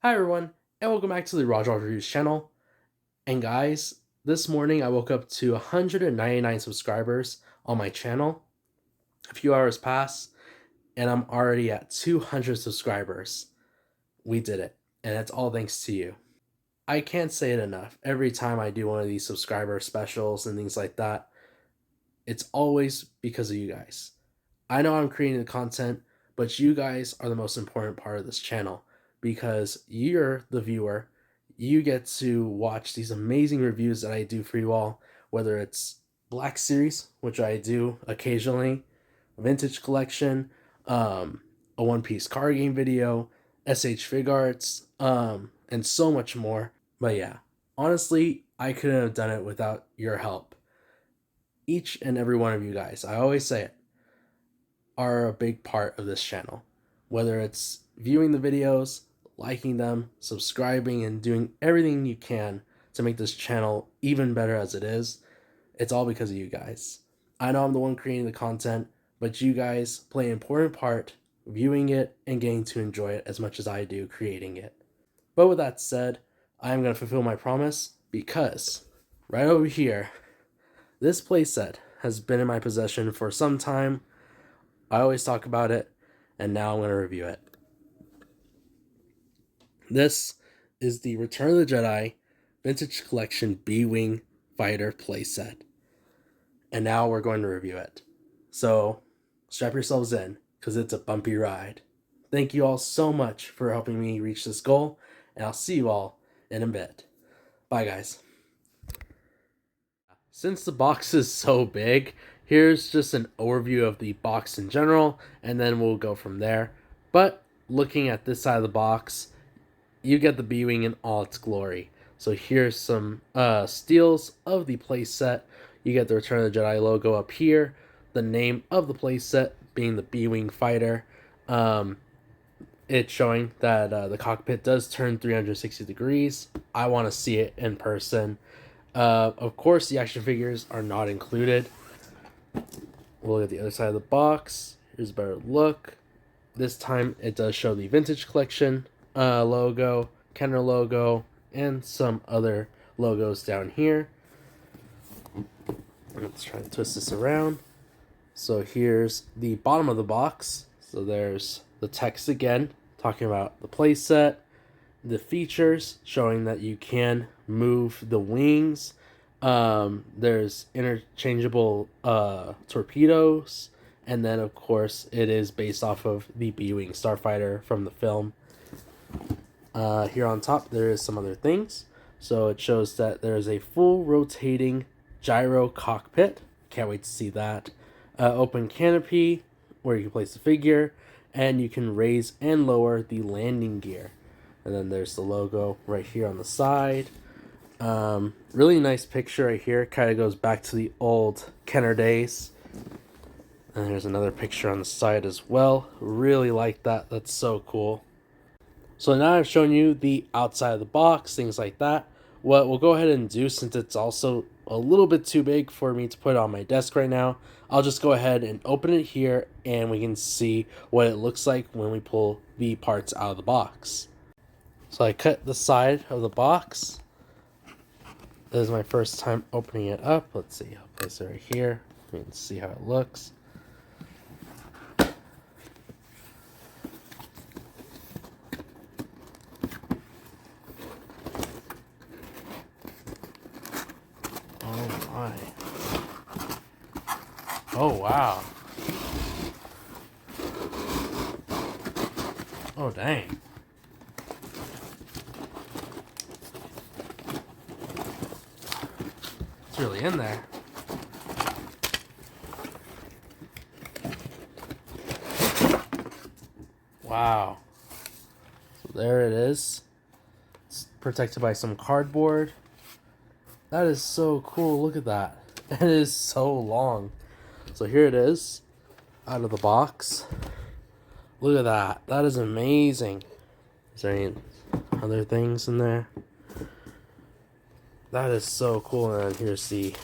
Hi everyone, and welcome back to the Roger Reviews channel. And guys, this morning I woke up to 199 subscribers on my channel. A few hours passed, and I'm already at 200 subscribers. We did it, and it's all thanks to you. I can't say it enough. Every time I do one of these subscriber specials and things like that, it's always because of you guys. I know I'm creating the content, but you guys are the most important part of this channel because you're the viewer. You get to watch these amazing reviews that I do for you all, whether it's Black Series, which I do occasionally, Vintage Collection, a One Piece card game video, SH Fig Arts, and so much more. But yeah, honestly, I couldn't have done it without your help. Each and every one of you guys, I always say it, are a big part of this channel. Whether it's viewing the videos, liking them, subscribing, and doing everything you can to make this channel even better as it is, it's all because of you guys. I know I'm the one creating the content, but you guys play an important part viewing it and getting to enjoy it as much as I do creating it. But with that said, I'm going to fulfill my promise because right over here, this playset has been in my possession for some time. I always talk about it, and now I'm going to review it. This is the Return of the Jedi Vintage Collection B-Wing Fighter playset. And now we're going to review it. So strap yourselves in, because it's a bumpy ride. Thank you all so much for helping me reach this goal, and I'll see you all in a bit. Bye, guys. Since the box is so big, here's just an overview of the box in general, and then we'll go from there. But looking at this side of the box, you get the B-Wing in all its glory. So here's some steals of the playset. You get the Return of the Jedi logo up here, the name of the playset being the B-Wing Fighter. It's showing that the cockpit does turn 360 degrees. I want to see it in person. Of course, the action figures are not included. We'll look at the other side of the box. Here's a better look. This time it does show the Vintage Collection logo, Kenner logo, and some other logos down here. Let's try to twist this around. So here's the bottom of the box. So there's the text again, talking about the playset, the features showing that you can move the wings. There's interchangeable torpedoes, and then of course it is based off of the B-Wing Starfighter from the film. Here on top there is some other things. So it shows that there is a full rotating gyro cockpit. Can't wait to see that. Open canopy where you can place the figure, and you can raise and lower the landing gear. And then there's the logo right here on the side. Really nice picture right here. Kind of goes back to the old Kenner days. And there's another picture on the side as well. Really like that. That's so cool. So now I've shown you the outside of the box, things like that. What we'll go ahead and do, since it's also a little bit too big for me to put on my desk right now, I'll just go ahead and open it here and we can see what it looks like when we pull the parts out of the box. So I cut the side of the box. This is my first time opening it up. Let's see, I'll place it right here. You can see how it looks. Oh my. Oh wow. Oh dang. It's really in there. Wow. So there it is. It's protected by some cardboard. That is so cool. Look at that. It is so long. So here it is out of the box. Look at that. That is amazing. Is there any other things in there? That is so cool. And then here's the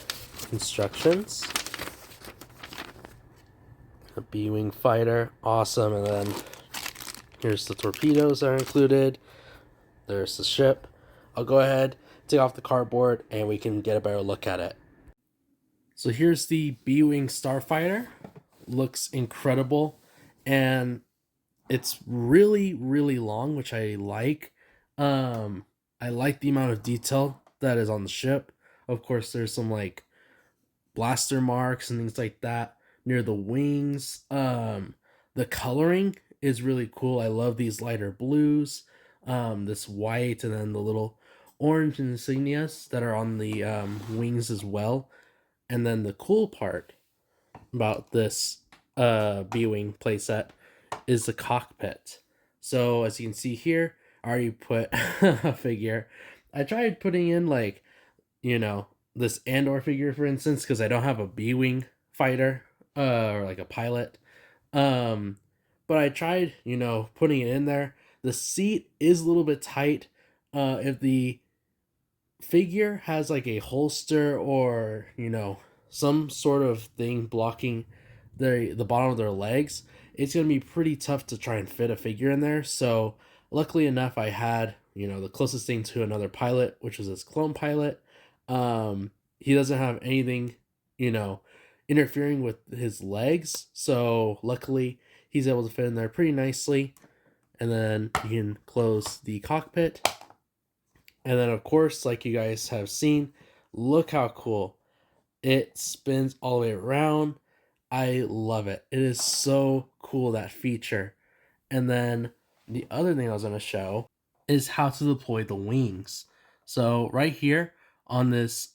instructions. A B-Wing fighter. Awesome. And then here's the torpedoes that are included. There's the ship. I'll go ahead, take off the cardboard, and we can get a better look at it. So here's the B-Wing Starfighter. Looks incredible, and it's really, really long, which I like. I like the amount of detail that is on the ship. Of course, there's some like blaster marks and things like that near the wings. The coloring is really cool. I love these lighter blues, this white, and then the little orange insignias that are on the wings as well. And then the cool part about this B-Wing playset is the cockpit. So as you can see here, I already put a figure. I tried putting in like, you know, this Andor figure, for instance, because I don't have a B-Wing fighter or like a pilot. Um, but I tried, putting it in there. The seat is a little bit tight. If the figure has like a holster or some sort of thing blocking the bottom of their legs, it's gonna be pretty tough to try and fit a figure in there. So luckily enough, I had the closest thing to another pilot, which was this clone pilot. He doesn't have anything you know interfering with his legs, so luckily he's able to fit in there pretty nicely. And then you can close the cockpit. And then, of course, like you guys have seen, look how cool. It spins all the way around. I love it. It is so cool, that feature. And then the other thing I was going to show is how to deploy the wings. So right here on this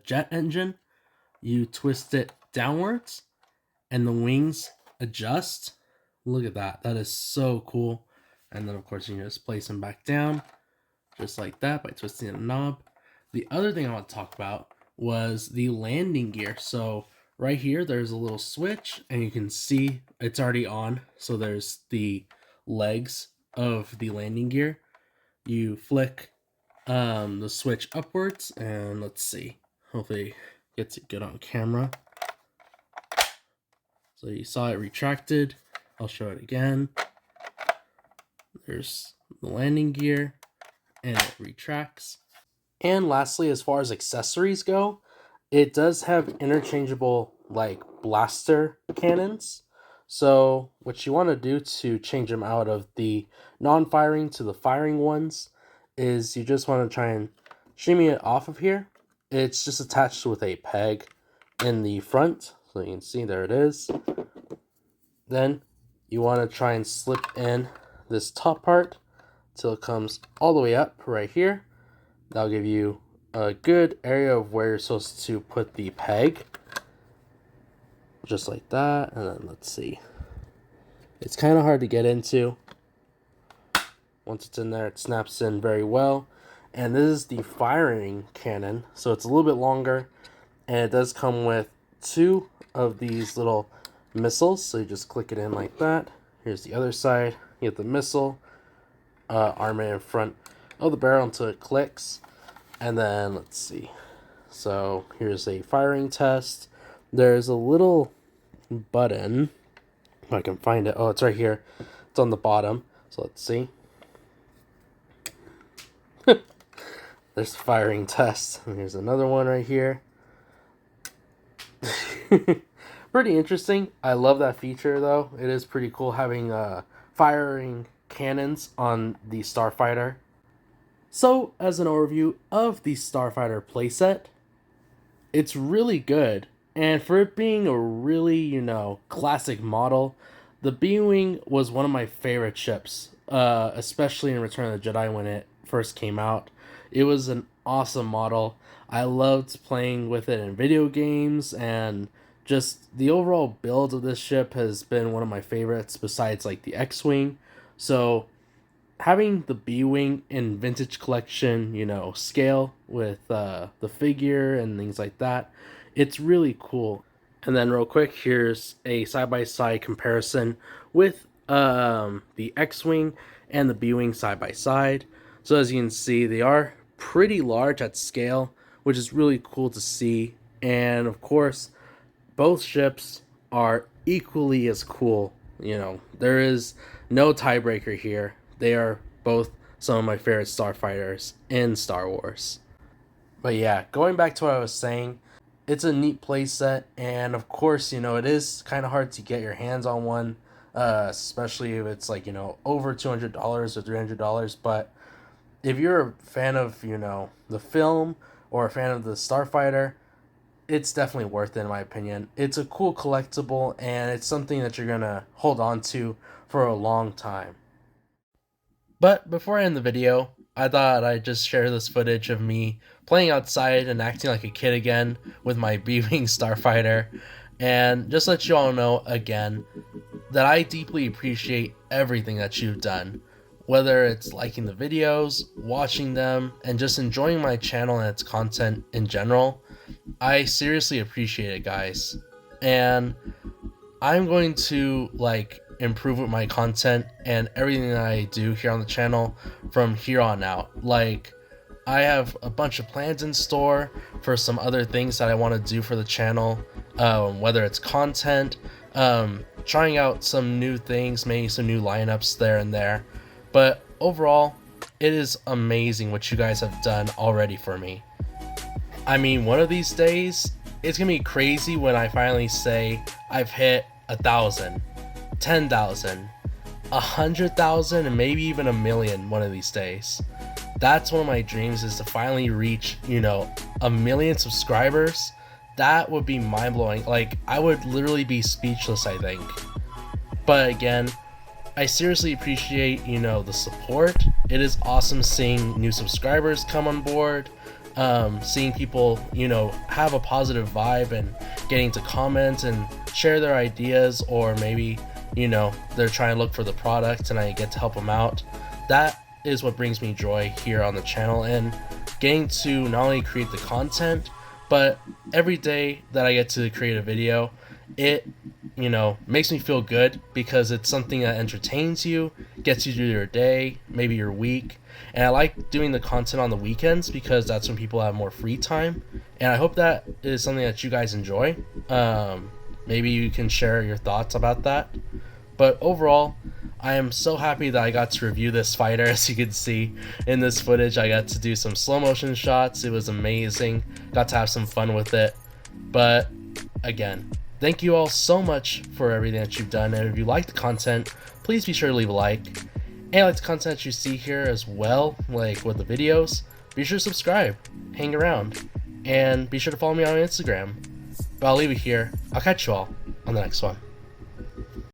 jet engine, you twist it downwards and the wings adjust. Look at that. That is so cool. And then, of course, you can just place them back down just like that by twisting the knob. The other thing I want to talk about was the landing gear. So right here, there's a little switch and you can see it's already on. So there's the legs of the landing gear. You flick the switch upwards and let's see. Hopefully it gets it good on camera. So you saw it retracted. I'll show it again. There's the landing gear and it retracts. And lastly, as far as accessories go, it does have interchangeable like blaster cannons. So what you want to do to change them out of the non-firing to the firing ones is you just want to try and shimmy it off of here. It's just attached with a peg in the front. So you can see there it is. Then you want to try and slip in this top part till it comes all the way up right here. That'll give you a good area of where you're supposed to put the peg. Just like that. And then let's see. It's kind of hard to get into. Once it's in there, it snaps in very well. And this is the firing cannon. So it's a little bit longer. And it does come with two of these little missiles. So you just click it in like that. Here's the other side. You get the missile. Arm it in front of the barrel until it clicks. And then let's see. So here's a firing test. There's a little button. If I can find it. Oh, it's right here. It's on the bottom. So let's see. There's the firing test. And here's another one right here. Pretty interesting. I love that feature though. It is pretty cool having firing cannons on the Starfighter. So, as an overview of the Starfighter playset, it's really good. And for it being a really, classic model, the B-Wing was one of my favorite ships, especially in Return of the Jedi when it first came out. It was an awesome model. I loved playing with it in video games, and just the overall build of this ship has been one of my favorites besides like the X-Wing. So having the B-Wing in vintage collection, scale with the figure and things like that, it's really cool. And then real quick, here's a side-by-side comparison with the X-Wing and the B-Wing side-by-side. So as you can see, they are pretty large at scale, which is really cool to see. And of course, both ships are equally as cool. There is no tiebreaker here. They are both some of my favorite starfighters in Star Wars. But yeah, going back to what I was saying, it's a neat playset, and of course, it is kind of hard to get your hands on one, especially if it's like, over $200 or $300. But if you're a fan of, the film or a fan of the Starfighter, it's definitely worth it in my opinion. It's a cool collectible, and it's something that you're gonna hold on to for a long time. But before I end the video, I thought I'd just share this footage of me playing outside and acting like a kid again with my B-Wing Starfighter, and just let you all know again that I deeply appreciate everything that you've done. Whether it's liking the videos, watching them, and just enjoying my channel and its content in general, I seriously appreciate it, guys. And I'm going to improve with my content and everything that I do here on the channel from here on out. I have a bunch of plans in store for some other things that I want to do for the channel, whether it's content, trying out some new things, maybe some new lineups there and there. But overall, it is amazing what you guys have done already for me. I mean, one of these days, it's gonna be crazy when I finally say I've hit 1,000, 10,000, 100,000, and maybe even 1,000,000 one of these days. That's one of my dreams, is to finally reach, 1,000,000 subscribers. That would be mind-blowing. I would literally be speechless, I think. But again, I seriously appreciate, the support. It is awesome seeing new subscribers come on board, seeing people, have a positive vibe and getting to comment and share their ideas, or maybe, they're trying to look for the product and I get to help them out. That is what brings me joy here on the channel, and getting to not only create the content, but every day that I get to create a video, it makes me feel good, because it's something that entertains you, gets you through your day, maybe your week. And I like doing the content on the weekends, because that's when people have more free time, and I hope that is something that you guys enjoy. Maybe you can share your thoughts about that. But overall, I am so happy that I got to review this fighter. As you can see in this footage, I got to do some slow motion shots. It was amazing. Got to have some fun with it. But again, thank you all so much for everything that you've done. And if you like the content, please be sure to leave a like. And like the content that you see here as well, like with the videos, be sure to subscribe, hang around, and be sure to follow me on Instagram. But I'll leave it here. I'll catch you all on the next one.